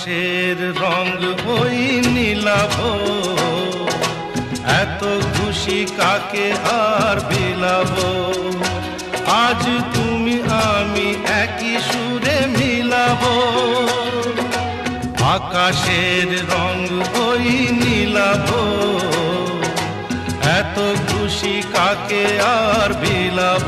আকাশের রং ওই নীলাভ, এত খুশি কাকে আর বিলাব। আজ তুমি আমি একই সুরে মিলাব। আকাশের রং ওই নীলাভ, এত খুশি কাকে আর বিলাব।